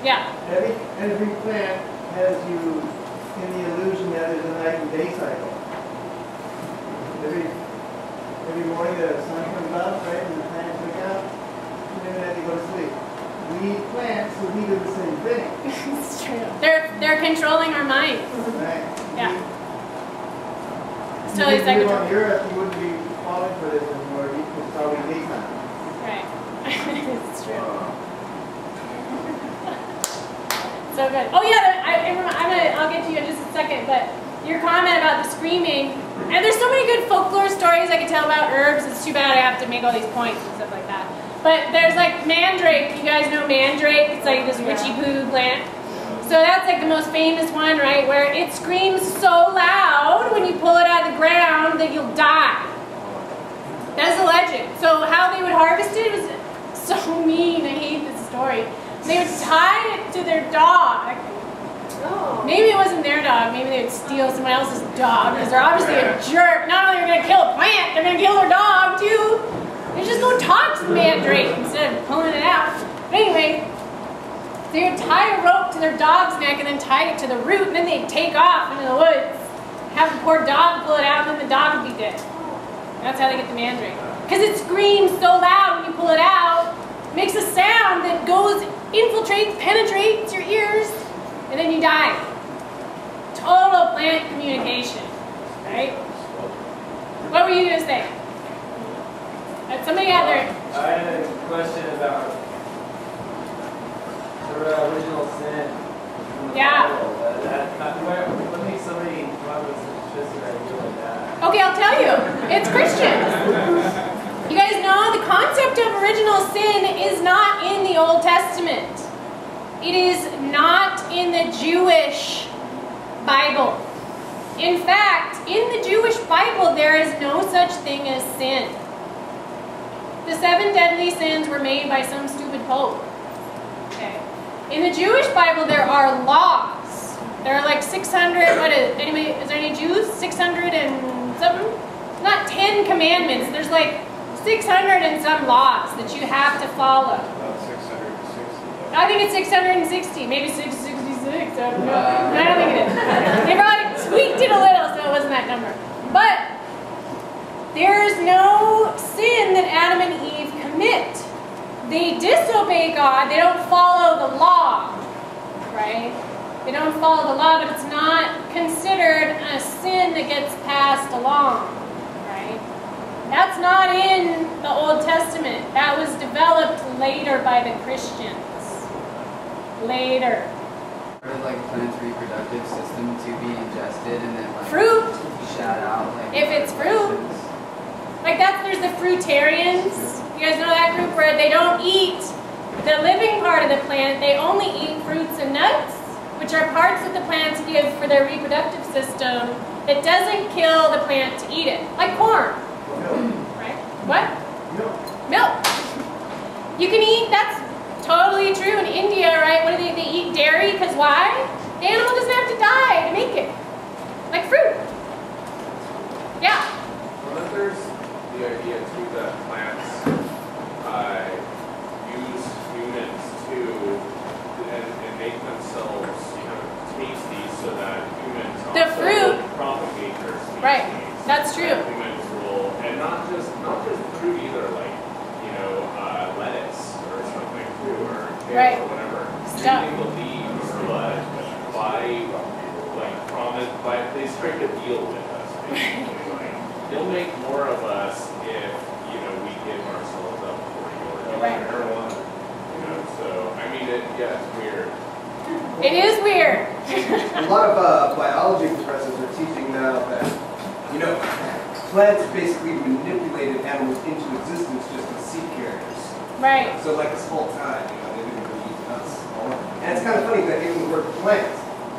Yeah. Every plant has you in the illusion that there's a night and day cycle. Every morning the sun comes up, right, and the plants wake up, and then they go to sleep. We eat plants, so we do the same thing. It's true. They're controlling our minds. Right. Yeah. So if you live on Europe, you wouldn't be falling for this anymore. It's always daytime. Right. It's true. So good. Oh yeah, I'll get to you in just a second, but your comment about the screaming, and there's so many good folklore stories I could tell about herbs. It's too bad I have to make all these points and stuff like that. But there's like mandrake. You guys know mandrake? It's like this witchy poo plant. So that's like the most famous one, right? Where it screams so loud when you pull it out of the ground that you'll die. That's a legend. So how they would harvest it was so mean. I hate this story. They would tie it to their dog. Oh. Maybe it wasn't their dog. Maybe they would steal someone else's dog because they're obviously a jerk. Not only are they going to kill a plant, they're going to kill their dog too. They just go talk to the mandrake instead of pulling it out. But anyway, they would tie a rope to their dog's neck and then tie it to the root, and then they'd take off into the woods, have the poor dog pull it out, and then the dog would be dead. That's how they get the mandrake. Because it screams so loud when you pull it out, makes a sound that goes, infiltrates, penetrates your ears, and then you die. Total plant communication, right? What were you going to say? Somebody had their... I had a question about the original sin. Yeah. What makes somebody come up with such an idea like that? Okay, I'll tell you. It's Christians. You guys know the concept of original sin is not in the Old Testament. It is not in the Jewish Bible. In fact, in the Jewish Bible, there is no such thing as sin. The 7 deadly sins were made by some stupid pope. Okay. In the Jewish Bible, there are laws. There are like 600, is there any Jews? 600 and something? Not 10 commandments. There's like 600 and some laws that you have to follow. About 660. I think it's 660, maybe 666. I don't know. I don't think it is. They probably tweaked it a little so it wasn't that number. But there is no sin that Adam and Eve commit. They disobey God. They don't follow the law, right? They don't follow the law, but it's not considered a sin that gets passed along, right? That's not in the Old Testament. That was developed later by the Christians. Later. Part of like plant's reproductive system to be ingested and then like fruit. Shot out. Like, if it's fruit. Like there's the fruitarians. You guys know that group where they don't eat the living part of the plant. They only eat fruits and nuts, which are parts that the plants give for their reproductive system that doesn't kill the plant to eat it. Like corn. Right? What? Milk. You can eat, that's totally true in India, right? What do they eat dairy? Because why? The animal doesn't have to die to make it. Like fruit. Yeah. Well, then there's the idea too that plants use humans to and make themselves, tasty so that humans the fruit propagate their species. Right. That's true. And humans will, and not just fruit either, like lettuce or something too, or right. or whatever. Stuff. They leaves by they strike a deal with us. Basically. You'll make more of us if we give ourselves up for your marijuana. So I mean, it's weird. It is weird. A lot of biology professors are teaching now that plants basically manipulated animals into existence just as seed carriers. Right. So like this whole time, they didn't really use us. And it's kind of funny that even the word plant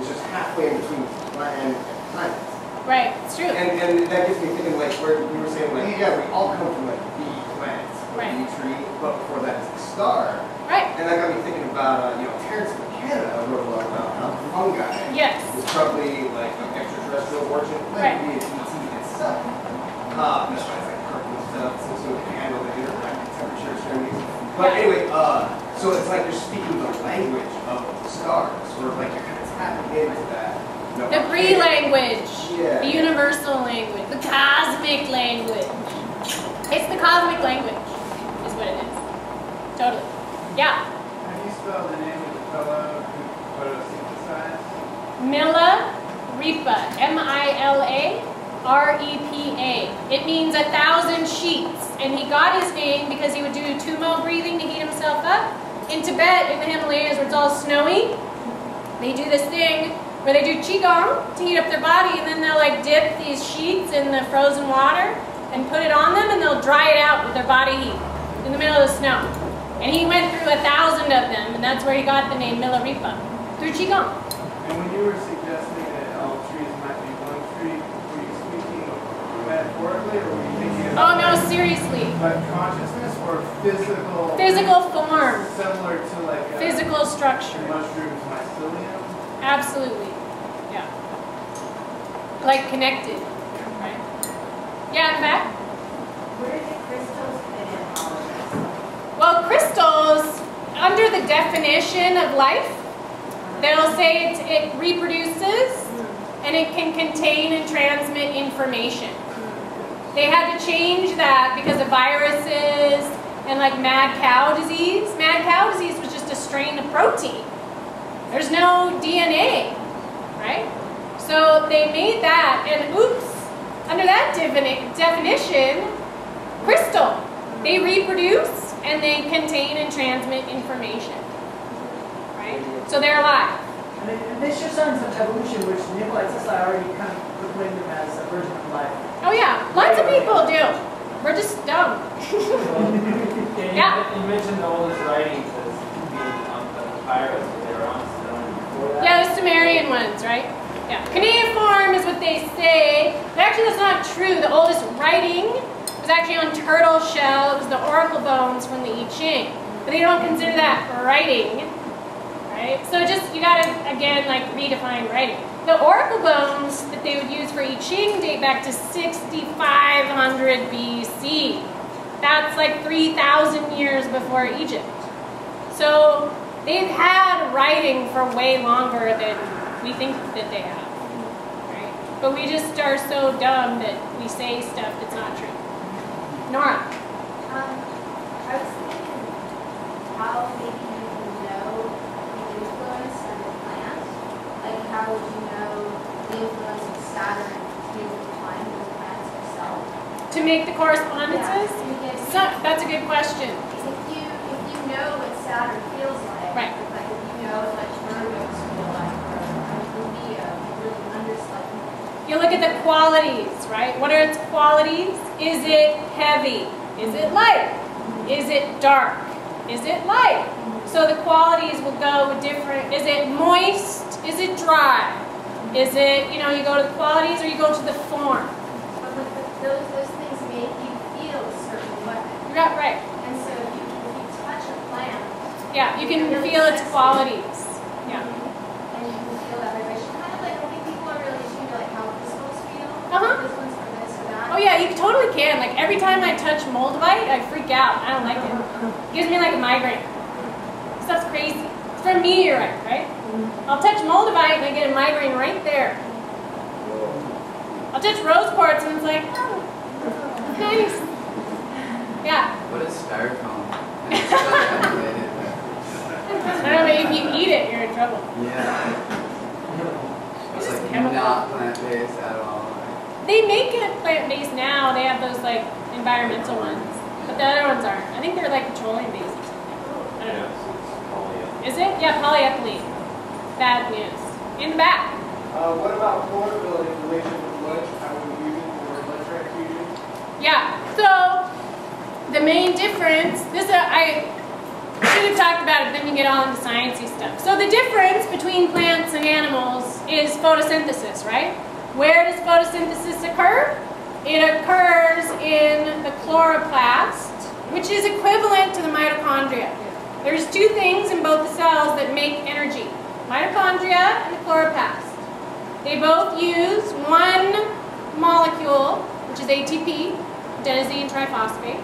is just halfway in between plant and planet. Right, it's true. And that gets me thinking, like, where we were saying, like, yeah, we all come from, like, bee plants, right. Bee tree, but before that it's the star. Right. And that got me thinking about, Terrence McKenna wrote a lot about how fungi is probably, like, an extraterrestrial origin plant, be it ET itself. That's why it's, like, purple stuff, so it can handle the intergalactic temperature extremes. But anyway, so it's like you're speaking the language of stars, or like you're kind of tapping into that. You know, The pre-language, Yeah. the universal language, the cosmic language. It's the cosmic language, is what it is. Totally. Yeah. How do you spell the name of the fellow who photosynthesized? Milarepa, Milarepa. It means 1,000 sheets. And he got his name because he would do tumo breathing to heat himself up. In Tibet, in the Himalayas, where it's all snowy, they do this thing where they do qigong to heat up their body, and then they'll like dip these sheets in the frozen water and put it on them, and they'll dry it out with their body heat in the middle of the snow. And he went through 1,000 of them, and that's where he got the name Milarepa, through qigong. And when you were suggesting that all trees might be one tree, were you speaking metaphorically, or were you thinking Oh about no, seriously. but consciousness or physical? Physical form, Similar to like a physical structure. mushroom's mycelium. Absolutely. Yeah. Like connected, right? Yeah, in fact. Where do crystals fit in all of this? Well, crystals, under the definition of life, they'll say it reproduces and it can contain and transmit information. They had to change that because of viruses and like mad cow disease. Mad cow disease was just a strain of protein. There's no DNA, right? So they made that, and oops, under that definition, crystal. They reproduce and they contain and transmit information, right? So they're alive. And they show signs of evolution, which Nikolai Tesla already kind of proclaimed them as a version of life. Oh yeah, lots of people do. We're just dumb. Yeah. You mentioned the oldest writings as being on the papyrus, but they were on stone before that. Yeah, the Sumerian ones, right? Yeah. Cuneiform is what they say, but actually that's not true. The oldest writing was actually on turtle shell. It was the oracle bones from the I Ching. But they don't consider that writing, right? So just, you gotta, again, like redefine writing. The oracle bones that they would use for I Ching date back to 6,500 BC. That's like 3,000 years before Egypt. So they've had writing for way longer than we think that they have, right? But we just are so dumb that we say stuff that's not true. Nora. I was thinking how maybe you can know the influence of the plant. Like how would you know the influence of Saturn to be able to find those plants yourself? To make the correspondences? So, that's a good question. If you know what Saturn feels like, Right. like if you know what Virgos feel like, or Leo, you really understand. You look at the qualities, right? What are its qualities? Is it heavy? Is it light? Is it dark? Is it light? So the qualities will go with different, is it moist? Is it dry? Is it, you go to the qualities or you go to the form? But those things make you feel a certain way. Yeah, right. And so if you touch a plant, Yeah, you can feel its qualities. Yeah. and you can feel that vibration, kind of like I think people are really tuned to like how crystals feel. Uh-huh. This one's for this or that. Oh yeah, you totally can. Like every time I touch moldavite, I freak out. I don't like it. It gives me like a migraine. Stuff's crazy. It's from meteorite, right? I'll touch moldavite and I get a migraine right there. I'll touch rose quartz and it's like, oh, nice. Yeah. What is styrofoam? And it's really unrelated, I don't know, but if you eat it, you're in trouble. yeah. It's just like chemical. not plant-based at all. They make it plant-based now. They have those like environmental ones. But the other ones aren't. I think they're like petroleum-based or something. I don't know. Is it? Yeah, polyethylene. Bad news. In the back. What about portability in relation with blood? How would we use it for blood transfusion? Yeah. So the main difference. I should have talked about it. Then you get all into sciencey stuff. So the difference between plants and animals is photosynthesis, right? Where does photosynthesis occur? It occurs in the chloroplast, which is equivalent to the mitochondria. There's two things in both the cells that make energy, mitochondria and the chloroplast. They both use one molecule, which is ATP, adenosine triphosphate.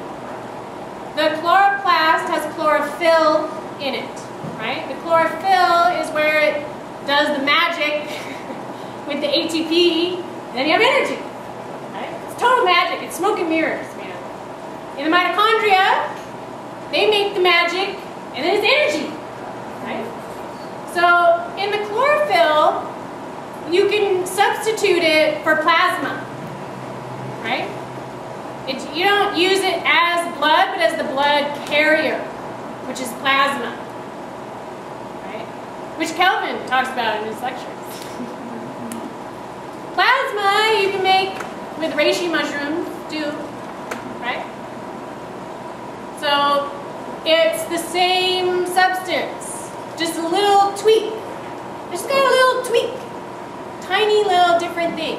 The chloroplast has chlorophyll in it. right? The chlorophyll is where it does the magic with the ATP, and then you have energy, right? It's total magic. It's smoke and mirrors, man. In the mitochondria, they make the magic, and then it's energy, right? So in the chlorophyll, you can substitute it for plasma, right? You don't use it as blood, but as the blood carrier, which is plasma, right? Which Kelvin talks about in his lectures. Plasma you can make with reishi mushrooms too, right? So it's the same substance, just a little tweak. Just got a little tweak, tiny little different thing.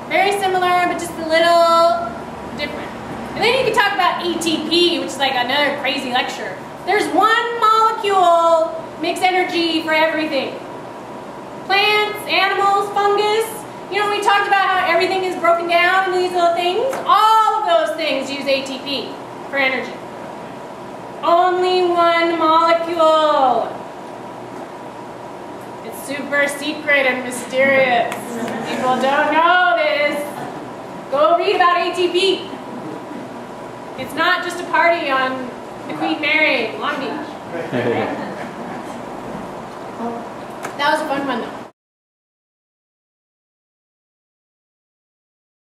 Very similar, but just a little different. And then you can talk about ATP, which is like another crazy lecture. There's one molecule makes energy for everything. Plants, animals, fungus. You know, we talked about how everything is broken down into these little things. All of those things use ATP for energy. Only one molecule. It's super secret and mysterious. People don't know this. Go read about ATP. It's not just a party on the Queen Mary, Long Beach. Right? That was a fun one though.